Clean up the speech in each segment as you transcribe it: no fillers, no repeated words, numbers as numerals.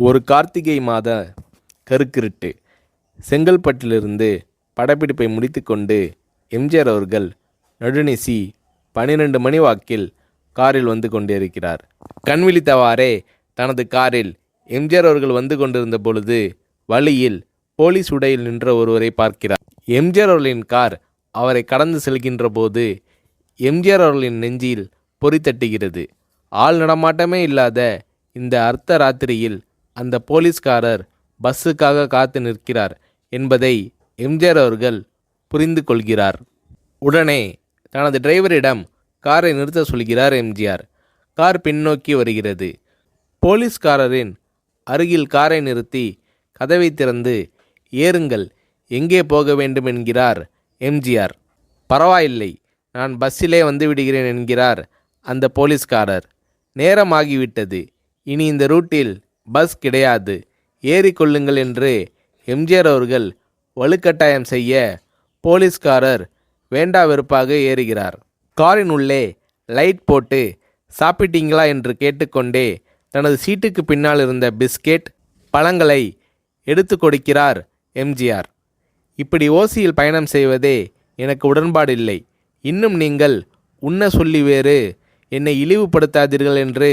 ஒரு கார்த்திகை மாத கருக்கிருட்டு. செங்கல்பட்டிலிருந்து படப்பிடிப்பை முடித்துக்கொண்டு எம்ஜிஆர் அவர்கள் நடுநிசி 12 மணி வாக்கில் காரில் வந்து கொண்டிருக்கிறார். கண் விழித்தவாறே தனது காரில் எம்ஜிஆர் அவர்கள் வந்து கொண்டிருந்த பொழுது வழியில் போலீஸ் உடையில் நின்ற ஒருவரை பார்க்கிறார். எம்ஜிஆர் அவர்களின் கார் அவரை கடந்து செல்கின்ற போது எம்ஜிஆர் அவர்களின் நெஞ்சில் பொறி தட்டுகிறது. ஆள் நடமாட்டமே இல்லாத இந்த அர்த்த ராத்திரியில் அந்த போலீஸ்காரர் பஸ்ஸுக்காக காத்து நிற்கிறார் என்பதை எம்ஜிஆர் அவர்கள் புரிந்து கொள்கிறார். உடனே தனது டிரைவரிடம் காரை நிறுத்த சொல்கிறார் எம்ஜிஆர். கார் பின்னோக்கி வருகிறது. போலீஸ்காரரின் அருகில் காரை நிறுத்தி கதவை திறந்து ஏறுங்கள், எங்கே போக வேண்டும் என்கிறார் எம்ஜிஆர். பரவாயில்லை, நான் பஸ்ஸிலே வந்து விடுகிறேன் என்கிறார் அந்த போலீஸ்காரர். நேரமாகிவிட்டது, இனி இந்த ரூட்டில் பஸ் கிடையாது, ஏறிக்கொள்ளுங்கள் என்று எம்ஜிஆர் அவர்கள் வலுக்கட்டாயம் செய்ய போலீஸ்காரர் வேண்டா வெறுப்பாக ஏறுகிறார். காரின் உள்ளே லைட் போட்டு சாப்பிட்டீங்களா என்று கேட்டுக்கொண்டே தனது சீட்டுக்கு பின்னால் இருந்த பிஸ்கெட் பழங்களை எடுத்து கொடுக்கிறார் எம்ஜிஆர். இப்படி ஓசியில் பயணம் செய்வதே எனக்கு உடன்பாடில்லை. இன்னும் நீங்கள் உண்ண சொல்லி வேறு என்னை இழிவுபடுத்தாதீர்கள் என்று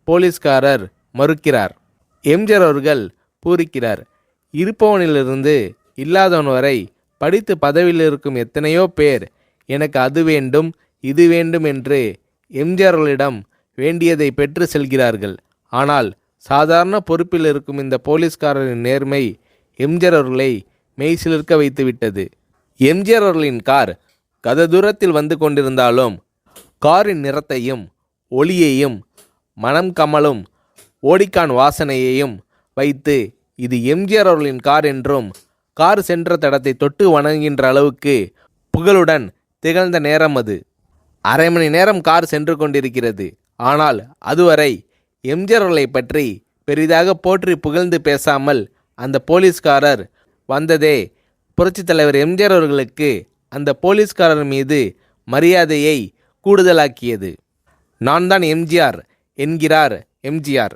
போலீஸ்காரர் மறுக்கிறார். எம்ஜிஆர் அவர்கள் பூரிக்கிறார். இருப்பவனிலிருந்து இல்லாதவன் வரை படித்து பதவியில் இருக்கும் எத்தனையோ பேர் எனக்கு அது வேண்டும் இது வேண்டும் என்று எம்ஜிஆர் அவர்களிடம் வேண்டியதை பெற்று செல்கிறார்கள். ஆனால் சாதாரண பொறுப்பில் இருக்கும் இந்த போலீஸ்காரரின் நேர்மை எம்ஜிஆர் அவர்களை மெய்சிலிர்க்க வைத்துவிட்டது. எம்ஜிஆர் அவர்களின் கார் கத தூரத்தில் வந்து கொண்டிருந்தாலும் காரின் நிறத்தையும் ஒளியையும் மனம் கமலும் ஓடிக்கான் வாசனையையும் வைத்து இது எம்ஜிஆர் அவர்களின் கார் என்றும் கார் சென்ற தடத்தை தொட்டு வணங்குகின்ற அளவுக்கு புகழுடன் திகழ்ந்த நேரம் அது. அரை மணி நேரம் கார் சென்று கொண்டிருக்கிறது. ஆனால் அதுவரை எம்ஜிஆர் அவர்களை பற்றி பெரிதாக போற்றி புகழ்ந்து பேசாமல் அந்த போலீஸ்காரர் வந்ததே புரட்சித் தலைவர் எம்ஜிஆர் அவர்களுக்கு அந்த போலீஸ்காரர் மீது மரியாதையை கூடுதலாக்கியது. நான் தான் எம்ஜிஆர் என்கிறார் எம்ஜிஆர்.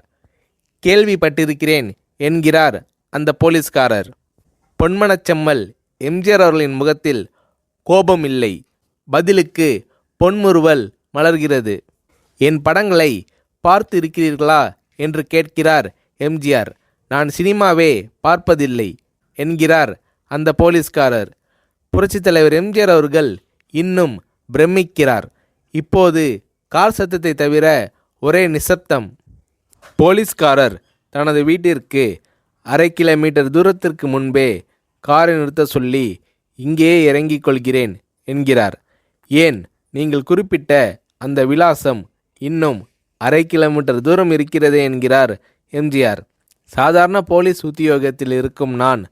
கேள்விப்பட்டிருக்கிறேன் என்கிறார் அந்த போலீஸ்காரர். பொன்மனச்செம்மல் எம்ஜிஆர் அவர்களின் முகத்தில் கோபம் இல்லை, பதிலுக்கு பொன்முறுவல் மலர்கிறது. என் படங்களை பார்த்து இருக்கிறீர்களா என்று கேட்கிறார் எம்ஜிஆர். நான் சினிமாவே பார்ப்பதில்லை என்கிறார் அந்த போலீஸ்காரர். புரட்சித் தலைவர் எம்ஜிஆர் அவர்கள் இன்னும் பிரமிக்கிறார். இப்போது கார் சத்தத்தை தவிர ஒரே நிசப்தம். போலீஸ்காரர் தனது வீட்டிற்கு 1/2 கிலோமீட்டர் தூரத்திற்கு முன்பே காரை நிறுத்த சொல்லி இங்கேயே இறங்கிக் கொள்கிறேன் என்கிறார். ஏன், நீங்கள் குறிப்பிட்ட அந்த விலாசம் இன்னும் 1/2 கிலோமீட்டர் தூரம் இருக்கிறதே என்கிறார் எம்ஜிஆர். சாதாரண போலீஸ் உத்தியோகத்தில் இருக்கும் நான்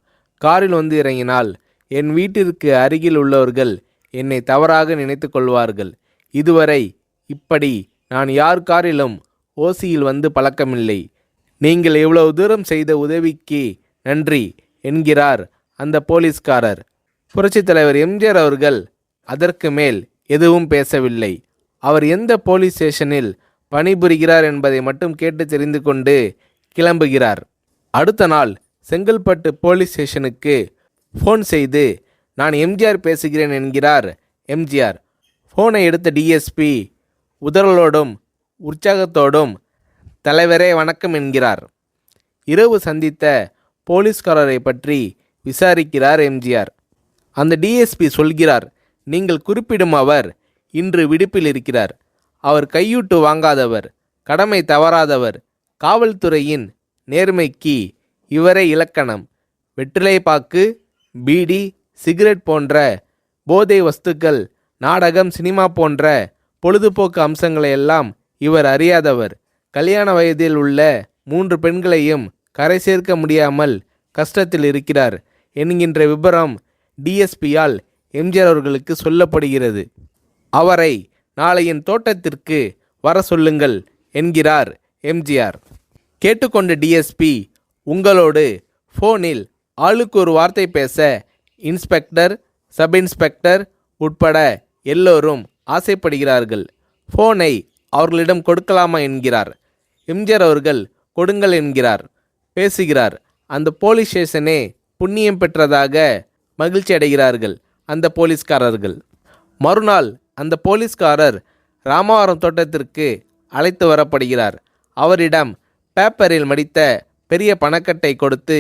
காரில் வந்து இறங்கினால் என் வீட்டிற்கு அருகில் உள்ளவர்கள் என்னை தவறாக நினைத்து கொள்வார்கள். இதுவரை இப்படி நான் யார் காரிலும் ஓசியில் வந்து பழக்கமில்லை. நீங்கள் இவ்வளவு தூரம் செய்த உதவிக்கு நன்றி என்கிறார் அந்த போலீஸ்காரர். புரட்சித் தலைவர் எம்ஜிஆர் அவர்கள் அதற்கு மேல் எதுவும் பேசவில்லை. அவர் எந்த போலீஸ் ஸ்டேஷனில் பணிபுரிகிறார் என்பதை மட்டும் கேட்டு தெரிந்து கொண்டு கிளம்புகிறார். அடுத்த நாள் செங்கல்பட்டு போலீஸ் ஸ்டேஷனுக்கு ஃபோன் செய்து நான் எம்ஜிஆர் பேசுகிறேன் என்கிறார் எம்ஜிஆர். ஃபோனை எடுத்த டிஎஸ்பி உதறலோடும் உற்சாகத்தோடும் தலைவரே வணக்கம் என்கிறார். இரவு சந்தித்த போலீஸ்காரரை பற்றி விசாரிக்கிறார் எம்ஜிஆர். அந்த டிஎஸ்பி சொல்கிறார், நீங்கள் குறிப்பிடும் அவர் இன்று விடுப்பில் இருக்கிறார். அவர் கையூட்டு வாங்காதவர், கடமை தவறாதவர், காவல்துறையின் நேர்மைக்கு இவரே இலக்கணம். வெற்றிலை பாக்கு, பீடி, சிகரெட் போன்ற போதை வஸ்துக்கள், நாடகம், சினிமா போன்ற பொழுதுபோக்கு அம்சங்களையெல்லாம் இவர் அறியாதவர். கல்யாண வயதில் உள்ள 3 பெண்களையும் கரை சேர்க்க முடியாமல் கஷ்டத்தில் இருக்கிறார் என்கின்ற விபரம் டிஎஸ்பியால் எம்ஜிஆர் அவர்களுக்கு சொல்லப்படுகிறது. அவரை நாளை என் தோட்டத்திற்கு வர சொல்லுங்கள் என்கிறார் எம்ஜிஆர். கேட்டுக்கொண்ட டிஎஸ்பி உங்களோடு ஃபோனில் ஆளுக்கு ஒரு வார்த்தை பேச இன்ஸ்பெக்டர், சப் இன்ஸ்பெக்டர் உட்பட எல்லோரும் ஆசைப்படுகிறார்கள். ஃபோனை அவர்களிடம் கொடுக்கலாமா என்கிறார். எம்ஜிஆர் அவர்கள் கொடுங்கள் என்கிறார். பேசுகிறார். அந்த போலீஸ் ஸ்டேஷனே புண்ணியம் பெற்றதாக மகிழ்ச்சி அடைகிறார்கள் அந்த போலீஸ்காரர்கள். மறுநாள் அந்த போலீஸ்காரர் ராமவரம் தோட்டத்திற்கு அழைத்து வரப்படுகிறார். அவரிடம் பேப்பரில் மடித்த பெரிய பணக்கட்டை கொடுத்து,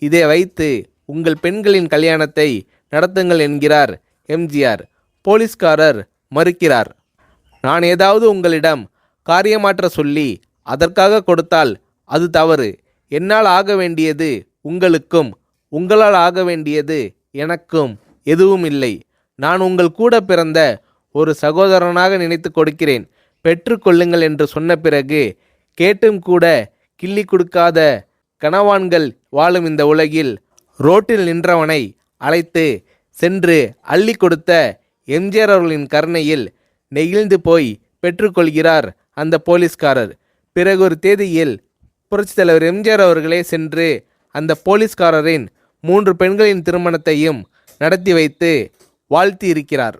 இதை வைத்து உங்கள் பெண்களின் கல்யாணத்தை நடத்துங்கள் என்கிறார் எம்ஜிஆர். போலீஸ்காரர் மறுக்கிறார். நான் ஏதாவது உங்களிடம் காரியமாற்ற சொல்லி அதற்காக கொடுத்தால் அது தவறு. என்னால் ஆக வேண்டியது உங்களுக்கும், உங்களால் ஆக வேண்டியது எனக்கும் எதுவும் இல்லை. நான் உங்கள் கூட பிறந்த ஒரு சகோதரனாக நினைத்து கொடுக்கிறேன், பெற்றுக்கொள்ளுங்கள் என்று சொன்ன பிறகு கேட்டும் கூட கிள்ளி கொடுக்காத கனவான்கள் வாழும் இந்த உலகில் ரோட்டில் நின்றவனை அழைத்து சென்று அள்ளி கொடுத்த எம்ஜிஆர் அவர்களின் கருணையில் நெகிழ்ந்து போய் பெற்றுக்கொள்கிறார் அந்த போலீஸ்காரர். பிறகு ஒரு தேதியில் புரட்சித் தலைவர் எம்ஜிஆர் அவர்களே சென்று அந்த போலீஸ்காரரின் 3 பெண்களின் திருமணத்தையும் நடத்தி வைத்து வாழ்த்தி இருக்கிறார்.